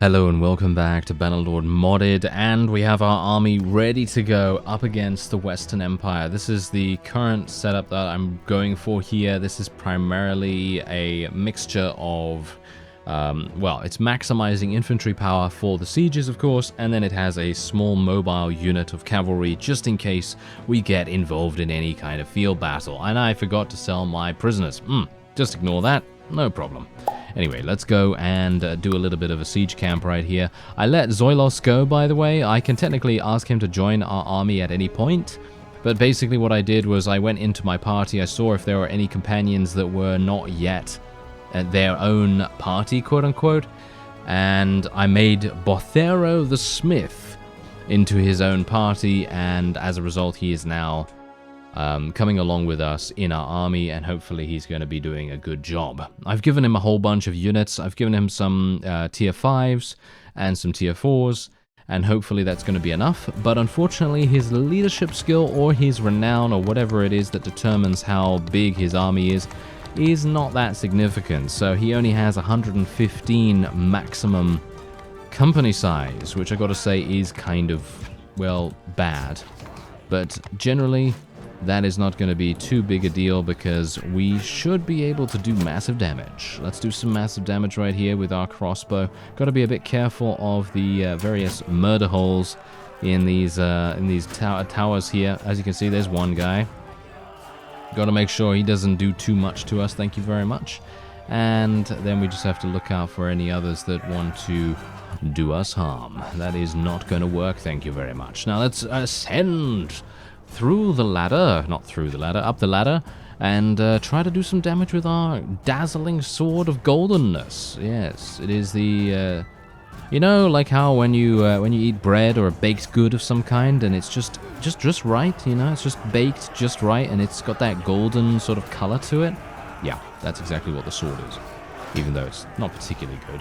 Hello and welcome back to Bannerlord Modded, and we have our army ready to go up against the Western Empire. This is the current setup that I'm going for here. This is primarily a mixture of, well, it's maximizing infantry power for the sieges, of course, and then it has a small mobile unit of cavalry just in case we get involved in any kind of field battle. And I forgot to sell my prisoners. Just ignore that, no problem. Anyway, let's go and do a little bit of a siege camp right here. I let Zoilos go, by the way. I can technically ask him to join our army at any point. But basically what I did was I went into my party. I saw if there were any companions that were not yet at their own party, quote-unquote. And I made Bothero the Smith into his own party. And as a result, he is now coming along with us in our army, and hopefully he's going to be doing a good job. I've given him a whole bunch of units. I've given him some tier 5s and some tier 4s, and hopefully that's going to be enough. But unfortunately, his leadership skill or his renown or whatever it is that determines how big his army is not that significant. So he only has 115 maximum company size, which I got to say is kind of, well, bad. But generally, that is not going to be too big a deal because we should be able to do massive damage. Let's do some massive damage right here with our crossbow. Got to be a bit careful of the various murder holes in these towers here. As you can see, there's one guy. Got to make sure he doesn't do too much to us. Thank you very much. And then we just have to look out for any others that want to do us harm. That is not going to work. Thank you very much. Now let's ascend through the ladder, not through the ladder, up the ladder, and try to do some damage with our dazzling sword of goldenness. Yes, it is the, you know, like how when you eat bread or a baked good of some kind, and it's just right, you know, it's just baked just right, and it's got that golden sort of color to it. Yeah, that's exactly what the sword is, even though it's not particularly good,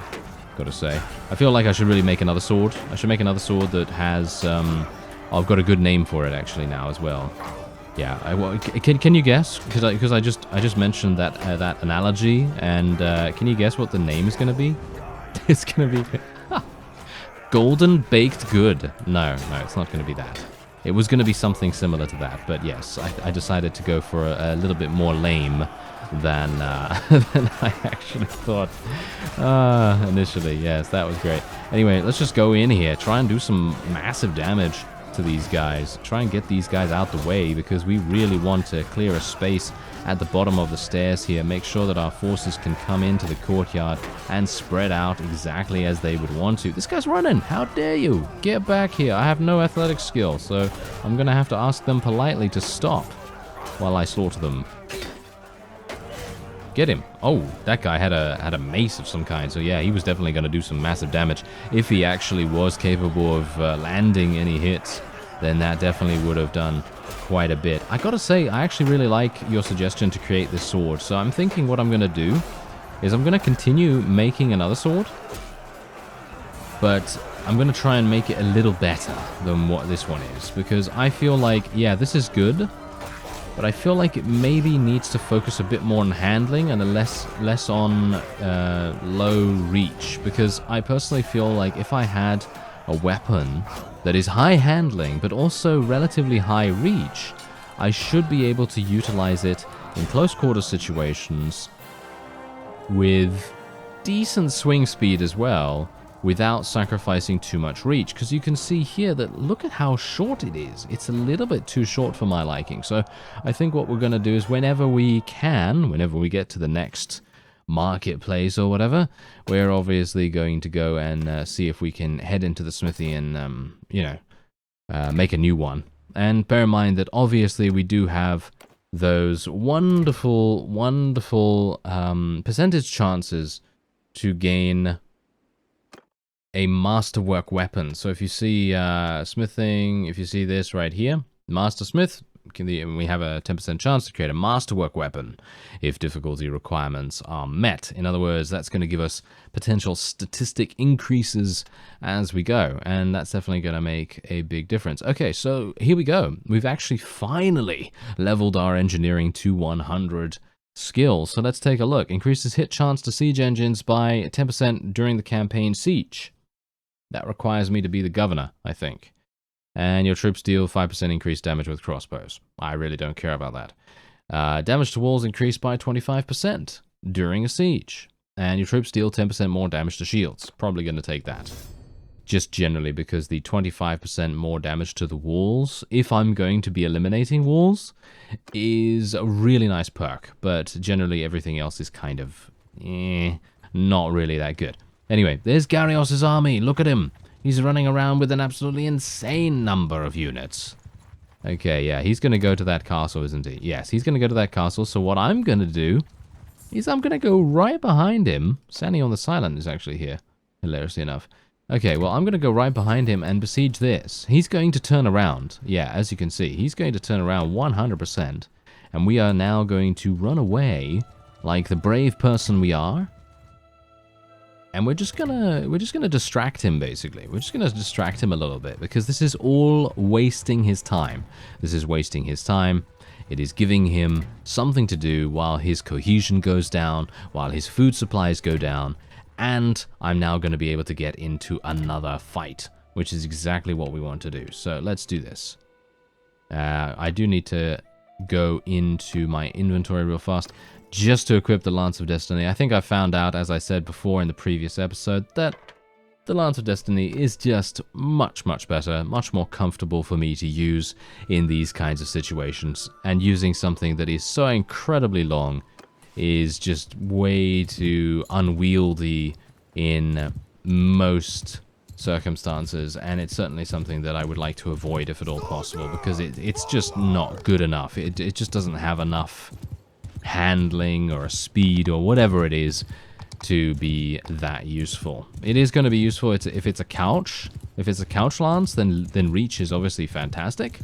gotta say. I feel like I should really make another sword. I should make another sword that has, I've got a good name for it actually now as well. Yeah, can you guess? Because I just mentioned that that analogy, and can you guess what the name is going to be? It's going to be Golden Baked Good. No, it's not going to be that. It was going to be something similar to that, but yes, I decided to go for a little bit more lame than than I actually thought initially. Yes, that was great. Anyway, let's just go in here, try and do some massive damage to these guys. Try and get these guys out the way because we really want to clear a space at the bottom of the stairs here. Make sure that our forces can come into the courtyard and spread out exactly as they would want to. This guy's running. How dare you? Get back here. I have no athletic skill, so I'm going to have to ask them politely to stop while I slaughter them. Get him. Oh, that guy had a mace of some kind, so yeah, he was definitely going to do some massive damage. If he actually was capable of landing any hits, then that definitely would have done quite a bit. I gotta say, I actually really like your suggestion to create this sword, so I'm thinking what I'm going to do is I'm going to continue making another sword, but I'm going to try and make it a little better than what this one is, because I feel like, yeah, this is good, but I feel like it maybe needs to focus a bit more on handling and less on low reach, because I personally feel like if I had a weapon that is high handling but also relatively high reach, I should be able to utilize it in close quarter situations with decent swing speed as well, without sacrificing too much reach, because you can see here that look at how short it is. It's a little bit too short for my liking. So I think what we're going to do is whenever we get to the next marketplace or whatever, we're obviously going to go and see if we can head into the smithy and make a new one. And bear in mind that obviously we do have those wonderful percentage chances to gain a masterwork weapon. So if you see smithing, if you see this right here, Master Smith, we have a 10% chance to create a masterwork weapon if difficulty requirements are met. In other words, that's going to give us potential statistic increases as we go, and that's definitely going to make a big difference. Okay, so here we go. We've actually finally leveled our engineering to 100 skill. So let's take a look. Increases hit chance to siege engines by 10% during the campaign siege. That requires me to be the governor, I think. And your troops deal 5% increased damage with crossbows. I really don't care about that. Damage to walls increased by 25% during a siege. And your troops deal 10% more damage to shields. Probably going to take that. Just generally because the 25% more damage to the walls, if I'm going to be eliminating walls, is a really nice perk. But generally everything else is kind of, not really that good. Anyway, there's Garios' army. Look at him. He's running around with an absolutely insane number of units. Okay, yeah, he's going to go to that castle, isn't he? Yes, he's going to go to that castle. So what I'm going to do is I'm going to go right behind him. Standing on the Silent is actually here, hilariously enough. Okay, well, I'm going to go right behind him and besiege this. He's going to turn around. Yeah, as you can see, he's going to turn around 100%. And we are now going to run away like the brave person we are. And we're just gonna distract him, basically. We're just gonna distract him a little bit, because this is all wasting his time. This is wasting his time. It is giving him something to do while his cohesion goes down, while his food supplies go down, and I'm now going to be able to get into another fight, which is exactly what we want to do. So let's do this. I do need to go into my inventory real fast, just to equip the Lance of Destiny. I think I found out, as I said before in the previous episode, that the Lance of Destiny is just much, much better, much more comfortable for me to use in these kinds of situations. And using something that is so incredibly long is just way too unwieldy in most circumstances, and it's certainly something that I would like to avoid if at all possible, because it's just not good enough. It just doesn't have enough handling or speed or whatever it is to be that useful. It is going to be useful if it's a couch. If it's a couch lance, then reach is obviously fantastic.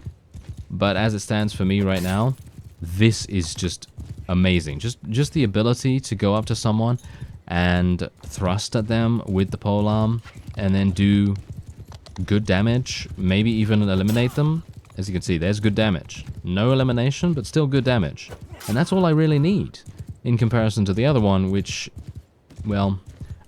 But as it stands for me right now, this is just amazing. Just the ability to go up to someone and thrust at them with the polearm and then do good damage, maybe even eliminate them. As you can see, there's good damage. No elimination, but still good damage. And that's all I really need in comparison to the other one, which, well,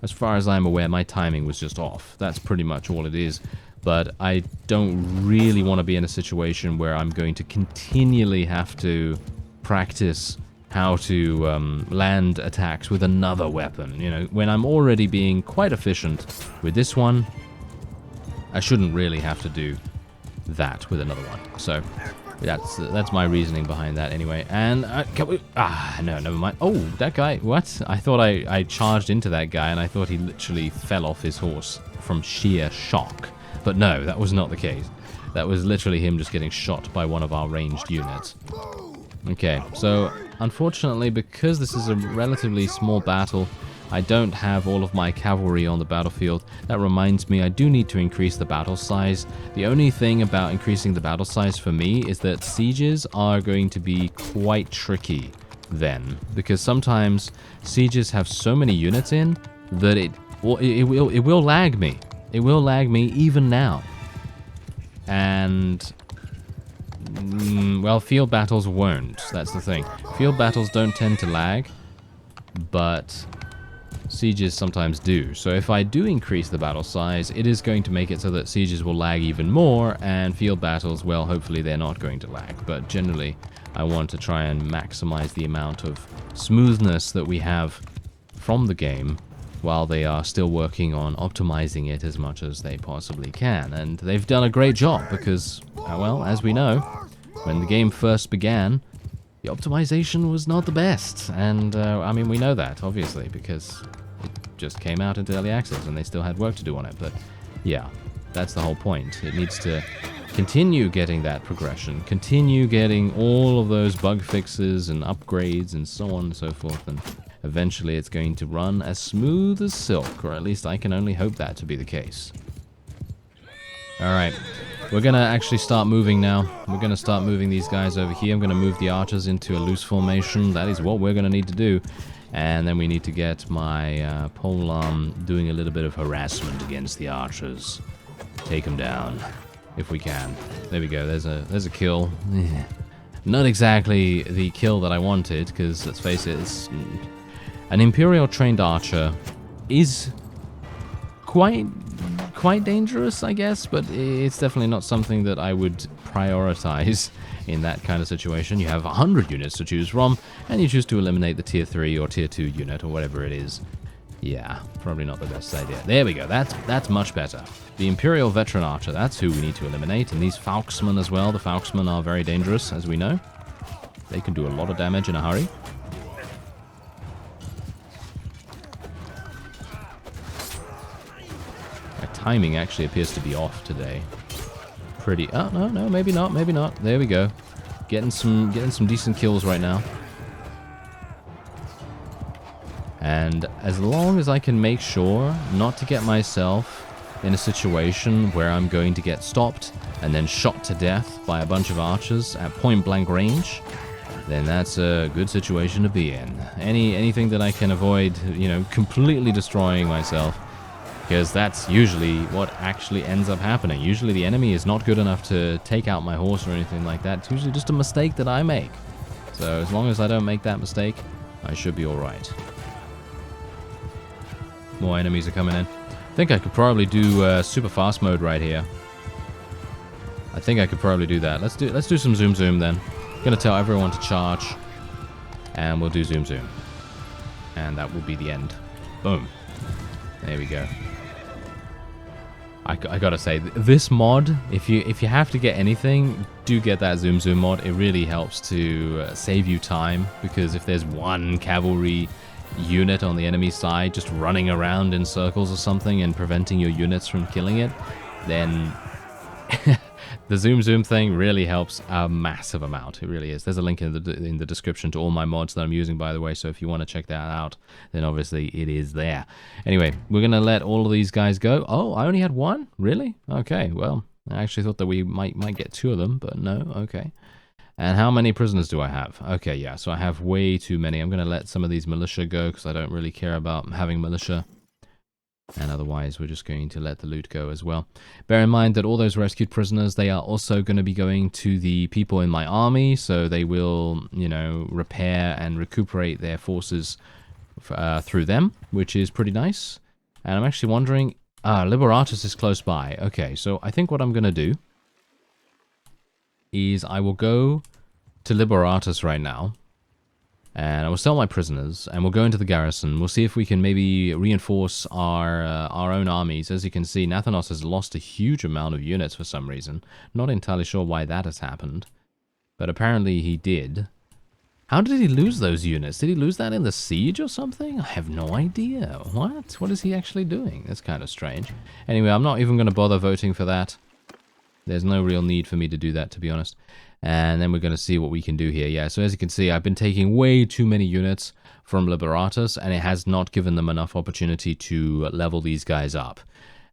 as far as I'm aware, my timing was just off. That's pretty much all it is. But I don't really want to be in a situation where I'm going to continually have to practice how to land attacks with another weapon. You know, when I'm already being quite efficient with this one, I shouldn't really have to do that with another one. So that's my reasoning behind that anyway. And no, never mind. Oh, that guy, what? I thought I charged into that guy and I thought he literally fell off his horse from sheer shock. But no, that was not the case. That was literally him just getting shot by one of our ranged units. Okay, so unfortunately, because this is a relatively small battle, I don't have all of my cavalry on the battlefield. That reminds me, I do need to increase the battle size. The only thing about increasing the battle size for me is that sieges are going to be quite tricky then, because sometimes sieges have so many units in that it will lag me. It will lag me even now. And well, field battles won't. That's the thing. Field battles don't tend to lag, but sieges sometimes do. So if I do increase the battle size, it is going to make it so that sieges will lag even more, and field battles, well, hopefully they're not going to lag. But generally, I want to try and maximize the amount of smoothness that we have from the game while they are still working on optimizing it as much as they possibly can. And they've done a great job because, well, as we know, when the game first began, the optimization was not the best. And, I mean, we know that, obviously, because it just came out into early access and they still had work to do on it. But, yeah, that's the whole point. It needs to continue getting that progression, continue getting all of those bug fixes and upgrades and so on and so forth, and eventually it's going to run as smooth as silk, or at least I can only hope that to be the case. Alright, we're going to actually start moving now. We're going to start moving these guys over here. I'm going to move the archers into a loose formation. That is what we're going to need to do. And then we need to get my polearm doing a little bit of harassment against the archers. Take them down, if we can. There we go, there's a kill. Not exactly the kill that I wanted, because let's face it, an Imperial trained archer is quite quite dangerous, I guess, but it's definitely not something that I would prioritize in that kind of situation. You have 100 units to choose from, and you choose to eliminate the tier 3 or tier 2 unit or whatever it is. Yeah, probably not the best idea. There we go, that's much better. The Imperial Veteran Archer, that's who we need to eliminate, and these Falksmen as well. The Falksmen are very dangerous, as we know. They can do a lot of damage in a hurry. Timing actually appears to be off today. Pretty. Oh no, maybe not, maybe not. There we go. Getting some decent kills right now. And as long as I can make sure not to get myself in a situation where I'm going to get stopped and then shot to death by a bunch of archers at point blank range, then that's a good situation to be in. Anything that I can avoid, you know, completely destroying myself. Because that's usually what actually ends up happening. Usually the enemy is not good enough to take out my horse or anything like that. It's usually just a mistake that I make. So as long as I don't make that mistake, I should be alright. More enemies are coming in. I think I could probably do super fast mode right here. I think I could probably do that. Let's do some zoom zoom then. I'm gonna tell everyone to charge. And we'll do zoom zoom. And that will be the end. Boom. There we go. I gotta say, this mod, if you have to get anything, do get that zoom zoom mod. It really helps to save you time, because if there's one cavalry unit on the enemy side just running around in circles or something and preventing your units from killing it, then the zoom zoom thing really helps a massive amount. It really is. There's a link in the description to all my mods that I'm using, by the way, so if you want to check that out, then obviously it is there. Anyway, we're going to let all of these guys go. Oh, I only had one? Really? Okay, well, I actually thought that we might get two of them, but no, okay. And how many prisoners do I have? Okay, yeah, so I have way too many. I'm going to let some of these militia go, because I don't really care about having militia. And otherwise, we're just going to let the loot go as well. Bear in mind that all those rescued prisoners, they are also going to be going to the people in my army, so they will, you know, repair and recuperate their forces through them, which is pretty nice. And I'm actually wondering, Liberatus is close by. Okay, so I think what I'm going to do is I will go to Liberatus right now. And I will sell my prisoners, and we'll go into the garrison. We'll see if we can maybe reinforce our own armies. As you can see, Nathanos has lost a huge amount of units for some reason. Not entirely sure why that has happened, but apparently he did. How did he lose those units? Did he lose that in the siege or something? I have no idea. What? What is he actually doing? That's kind of strange. Anyway, I'm not even going to bother voting for that. There's no real need for me to do that, to be honest. And then we're going to see what we can do here. Yeah, so as you can see, I've been taking way too many units from Liberatus, and it has not given them enough opportunity to level these guys up.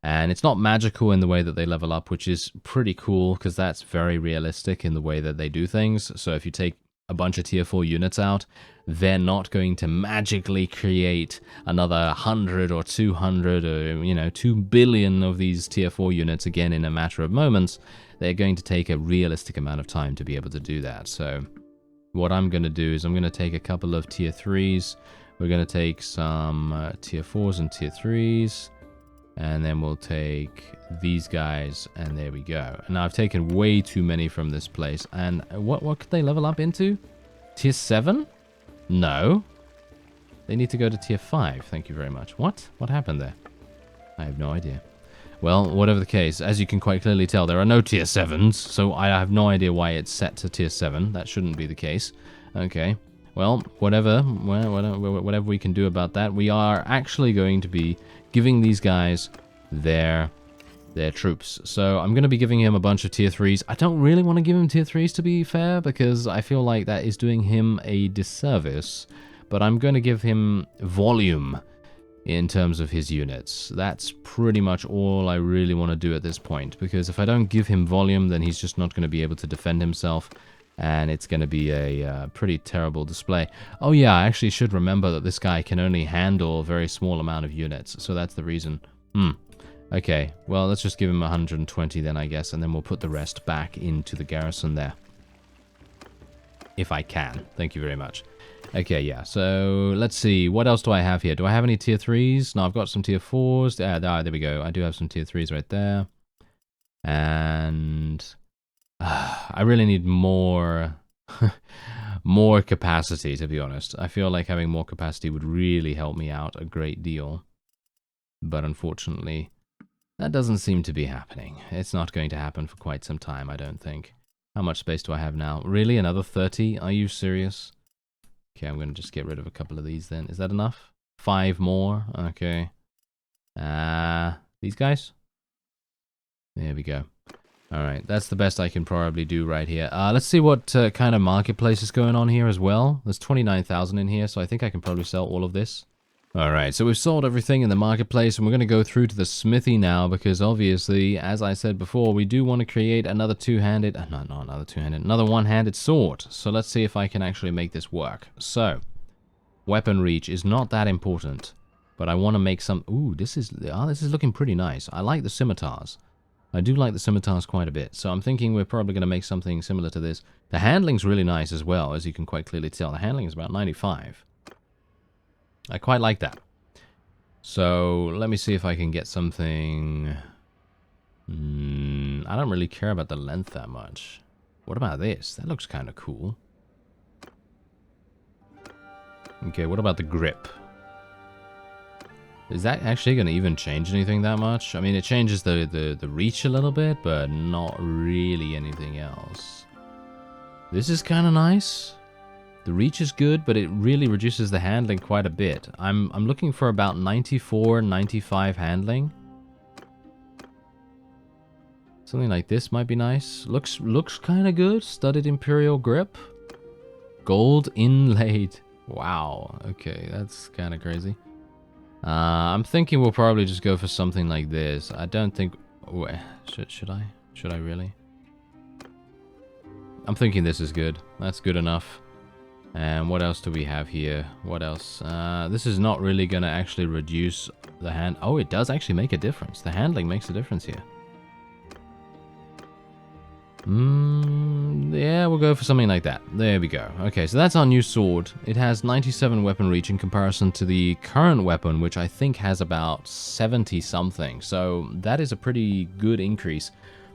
And it's not magical in the way that they level up, which is pretty cool, because that's very realistic in the way that they do things. So if you take a bunch of tier 4 units out, they're not going to magically create another 100 or 200 or, you know, 2 billion of these tier 4 units again in a matter of moments. They're going to take a realistic amount of time to be able to do that. So what I'm going to do is I'm going to take a couple of tier 3s. We're going to take some tier 4s and tier 3s. And then we'll take these guys, and there we go. And I've taken way too many from this place. And what could they level up into? Tier 7? No. They need to go to tier 5. Thank you very much. What? What happened there? I have no idea. Well, whatever the case, as you can quite clearly tell, there are no tier 7s, so I have no idea why it's set to tier 7. That shouldn't be the case. Okay. Well, whatever we can do about that. We are actually going to be giving these guys their troops. So I'm going to be giving him a bunch of tier 3s. I don't really want to give him tier 3s, to be fair, because I feel like that is doing him a disservice. But I'm going to give him volume in terms of his units. That's pretty much all I really want to do at this point, because if I don't give him volume, then he's just not going to be able to defend himself, and it's going to be a pretty terrible display. Oh yeah, I actually should remember that this guy can only handle a very small amount of units, so that's the reason. Okay, well, let's just give him 120 then, I guess, and then we'll put the rest back into the garrison there. If I can. Thank you very much. Okay, yeah, so let's see. What else do I have here? Do I have any tier 3s? No, I've got some tier 4s. There we go. I do have some tier 3s right there. And I really need more more capacity, to be honest. I feel like having more capacity would really help me out a great deal. But unfortunately, that doesn't seem to be happening. It's not going to happen for quite some time, I don't think. How much space do I have now? Really? Another 30? Are you serious? Okay, I'm going to just get rid of a couple of these then. Is that enough? 5 more? Okay. These guys? There we go. Alright, that's the best I can probably do right here. Let's see what kind of marketplace is going on here as well. There's 29,000 in here, so I think I can probably sell all of this. Alright, so we've sold everything in the marketplace, and we're going to go through to the smithy now, because obviously, as I said before, we do want to create another two-handed, not another two-handed, another one-handed sword. So let's see if I can actually make this work. So, weapon reach is not that important, but I want to make some, ooh, this is looking pretty nice. I like the scimitars. I do like the scimitars quite a bit, so I'm thinking we're probably going to make something similar to this. The handling's really nice as well, as you can quite clearly tell. The handling is about 95. I quite like that. So, let me see if I can get something... I don't really care about the length that much. What about this? That looks kind of cool. Okay, what about the grip? Is that actually going to even change anything that much? I mean, it changes the reach a little bit, but not really anything else. This is kind of nice. The reach is good, but it really reduces the handling quite a bit. I'm looking for about 94, 95 handling. Something like this might be nice. Looks kind of good. Studded Imperial grip. Gold inlaid. Wow. Okay, that's kind of crazy. I'm thinking we'll probably just go for something like this. I don't think... Should I? Should I really? I'm thinking this is good. That's good enough. And what else do we have here? What else? This is not really going to actually reduce the hand... Oh, it does actually make a difference. The handling makes a difference here. Yeah, we'll go for something like that. There we go. Okay, so that's our new sword. It has 97 weapon reach in comparison to the current weapon, which I think has about 70 something. So that is a pretty good increase.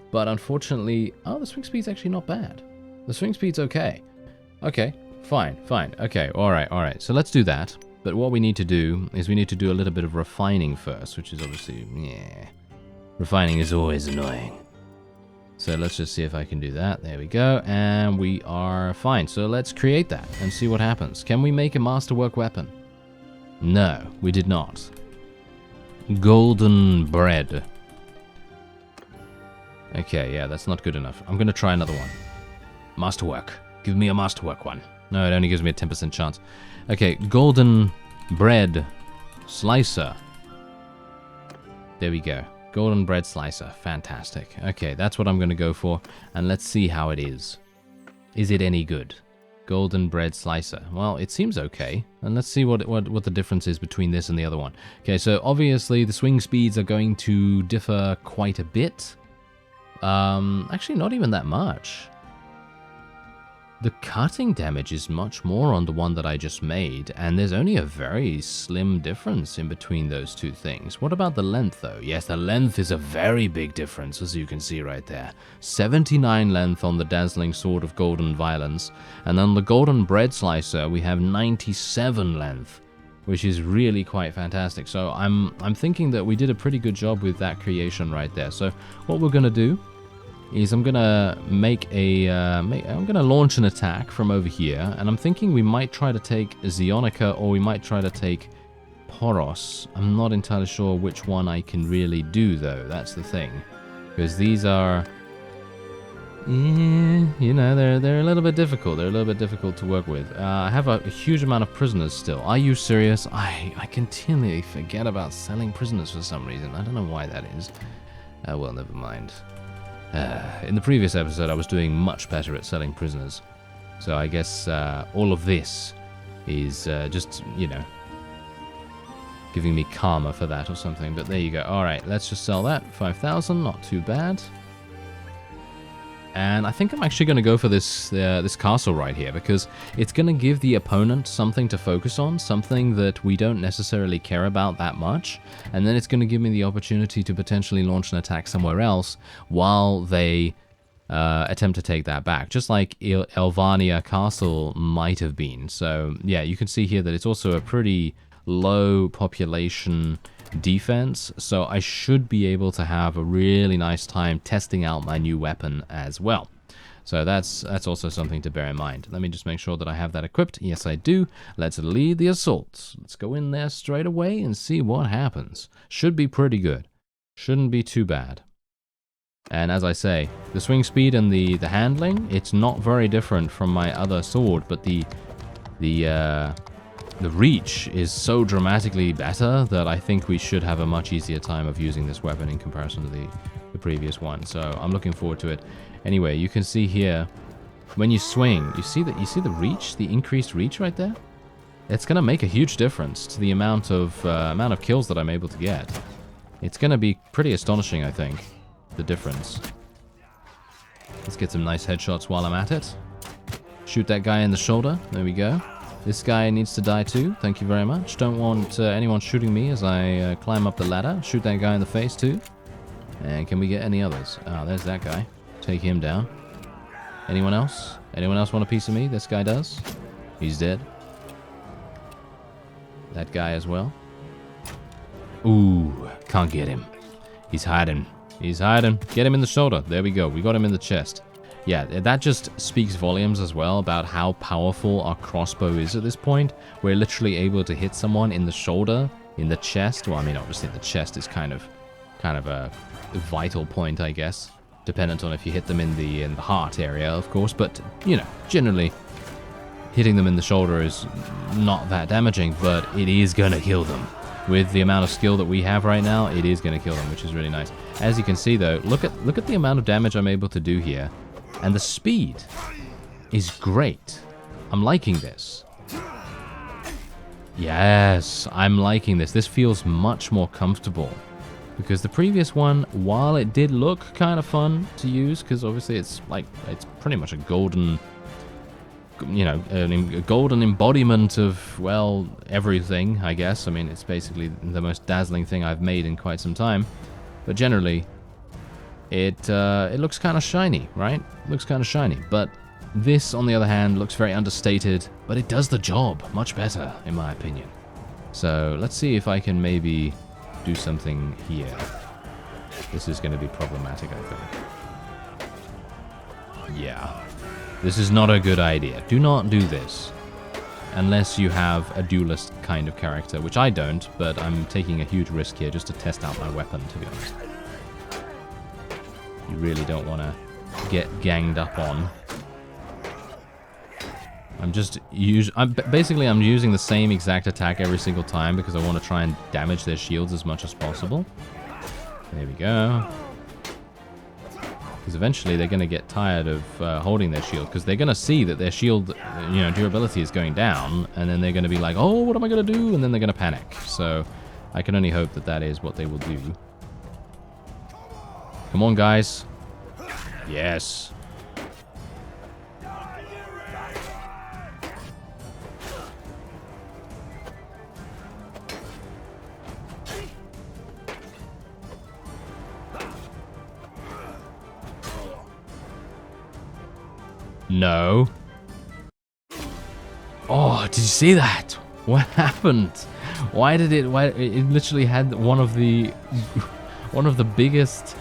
But unfortunately... Oh, the swing speed's actually not bad. The swing speed's okay. Okay. Fine. Okay, alright. So let's do that. But what we need to do is we need to do a little bit of refining first, which is obviously, yeah. Refining is always annoying. So let's just see if I can do that. There we go. And we are fine. So let's create that and see what happens. Can we make a masterwork weapon? No, we did not. Golden bread. Okay, yeah, that's not good enough. I'm going to try another one. Masterwork. Give me a masterwork one. No, it only gives me a 10% chance. Okay, golden bread slicer. There we go. Golden bread slicer. Fantastic. Okay, that's what I'm going to go for. And let's see how it is. Is it any good? Golden bread slicer. Well, it seems okay. And let's see what the difference is between this and the other one. Okay, so obviously the swing speeds are going to differ quite a bit. Actually, not even that much. The cutting damage is much more on the one that I just made, and there's only a very slim difference in between those two things. What about the length, though? Yes, the length is a very big difference, as you can see right there. 79 length on the Dazzling Sword of Golden Violence, and on the Golden Bread Slicer, we have 97 length, which is really quite fantastic. So I'm thinking that we did a pretty good job with that creation right there. So what we're going to do is I'm gonna I'm gonna launch an attack from over here, and I'm thinking we might try to take Zionica, or we might try to take Poros. I'm not entirely sure which one I can really do, though. That's the thing, because these are, you know, they're a little bit difficult. They're a little bit difficult to work with. I have a huge amount of prisoners still. Are you serious? I continually forget about selling prisoners for some reason. I don't know why that is. Well, never mind. In the previous episode, I was doing much better at selling prisoners. So I guess all of this is just, you know, giving me karma for that or something. But there you go. All right, let's just sell that. 5,000, not too bad. And I think I'm actually going to go for this this castle right here, because it's going to give the opponent something to focus on, something that we don't necessarily care about that much, and then it's going to give me the opportunity to potentially launch an attack somewhere else while they attempt to take that back, just like Elvania Castle might have been. So yeah, you can see here that it's also a pretty low population defense, so I should be able to have a really nice time testing out my new weapon as well. So that's also something to bear in mind. Let me just make sure that I have that equipped. Yes, I do. Let's lead the assault. Let's go in there straight away and see what happens. Should be pretty good. Shouldn't be too bad. And as I say, the swing speed and the handling, it's not very different from my other sword, but the reach is so dramatically better that I think we should have a much easier time of using this weapon in comparison to the previous one. So I'm looking forward to it. Anyway, you can see here, when you swing, you see the reach, the increased reach right there? It's going to make a huge difference to the amount of kills that I'm able to get. It's going to be pretty astonishing, I think, the difference. Let's get some nice headshots while I'm at it. Shoot that guy in the shoulder. There we go. This guy needs to die too. Thank you very much. Don't want anyone shooting me as I climb up the ladder. Shoot that guy in the face too. And can we get any others? Ah, there's that guy. Take him down. Anyone else? Anyone else want a piece of me? This guy does. He's dead. That guy as well. Ooh, can't get him. He's hiding. He's hiding. Get him in the shoulder. There we go. We got him in the chest. Yeah, that just speaks volumes as well about how powerful our crossbow is at this point. We're literally able to hit someone in the shoulder, in the chest. Well, I mean, obviously the chest is kind of a vital point, I guess, dependent on if you hit them in the heart area, of course. But you know, generally, hitting them in the shoulder is not that damaging, but it is gonna kill them. With the amount of skill that we have right now, it is gonna kill them, which is really nice. As you can see, though, look at the amount of damage I'm able to do here. And the speed is great. I'm liking this. Yes, I'm liking this. This feels much more comfortable. Because the previous one, while it did look kind of fun to use, because obviously it's pretty much a golden, you know, a golden embodiment of, well, everything, I guess. I mean, it's basically the most dazzling thing I've made in quite some time. But generally, it looks kind of shiny, right? Looks kind of shiny, but this, on the other hand, looks very understated, but it does the job much better, in my opinion. So let's see if I can maybe do something here. This is going to be problematic, I think. Yeah, this is not a good idea. Do not do this unless you have a duelist kind of character, which I don't, but I'm taking a huge risk here just to test out my weapon, to be honest. You really don't want to get ganged up on. I'm using the same exact attack every single time because I want to try and damage their shields as much as possible. There we go. Because eventually they're going to get tired of holding their shield, because they're going to see that their shield, you know, durability is going down, and then they're going to be like, oh, what am I going to do? And then they're going to panic. So I can only hope that that is what they will do. Come on, guys. Yes. No. Oh, did you see that? What happened? Why it literally had one of the biggest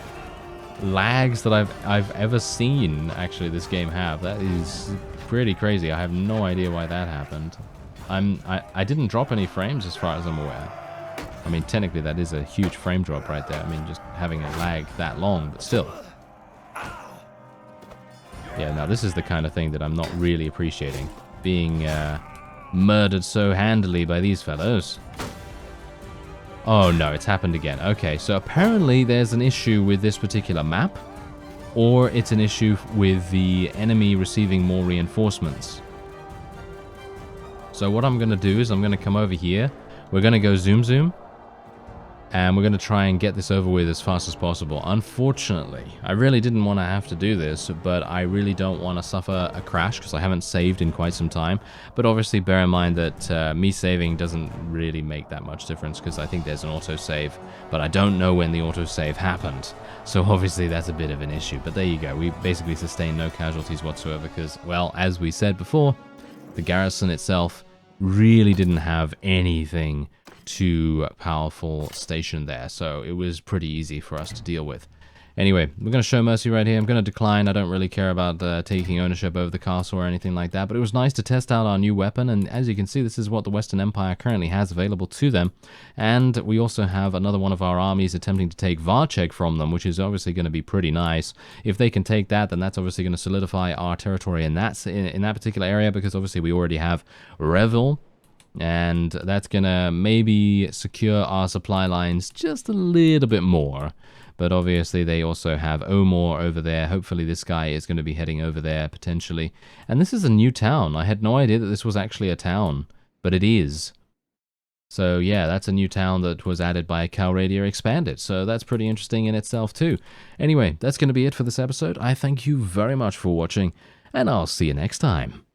lags that I've ever seen actually this game have. That is pretty crazy. I have no idea why that happened. I didn't drop any frames as far as I'm aware. I mean, technically that is a huge frame drop right there. I mean, just having a lag that long, but still. Yeah, now this is the kind of thing that I'm not really appreciating. Being murdered so handily by these fellows. Oh no, it's happened again. Okay, so apparently there's an issue with this particular map, or it's an issue with the enemy receiving more reinforcements. So what I'm going to do is I'm going to come over here. We're going to go zoom zoom. and we're going to try and get this over with as fast as possible. Unfortunately, I really didn't want to have to do this, but I really don't want to suffer a crash because I haven't saved in quite some time. But obviously bear in mind that me saving doesn't really make that much difference because I think there's an autosave, but I don't know when the autosave happened. So obviously that's a bit of an issue, but there you go. We basically sustained no casualties whatsoever because, well, as we said before, the garrison itself really didn't have anything too powerful stationed there, so it was pretty easy for us to deal with. Anyway, we're going to show mercy right here. I'm going to decline. I don't really care about taking ownership over the castle or anything like that, but it was nice to test out our new weapon, and as you can see, this is what the Western Empire currently has available to them. And we also have another one of our armies attempting to take Varchek from them, which is obviously going to be pretty nice. If they can take that, then that's obviously going to solidify our territory in that particular area, because obviously we already have Revel, and that's gonna maybe secure our supply lines just a little bit more. But obviously they also have Omor over there. Hopefully this guy is going to be heading over there potentially. And this is a new town. I had no idea that this was actually a town, but it is. So yeah, that's a new town that was added by Calradia Expanded. So that's pretty interesting in itself too. Anyway, that's going to be it for this episode. I thank you very much for watching, and I'll see you next time.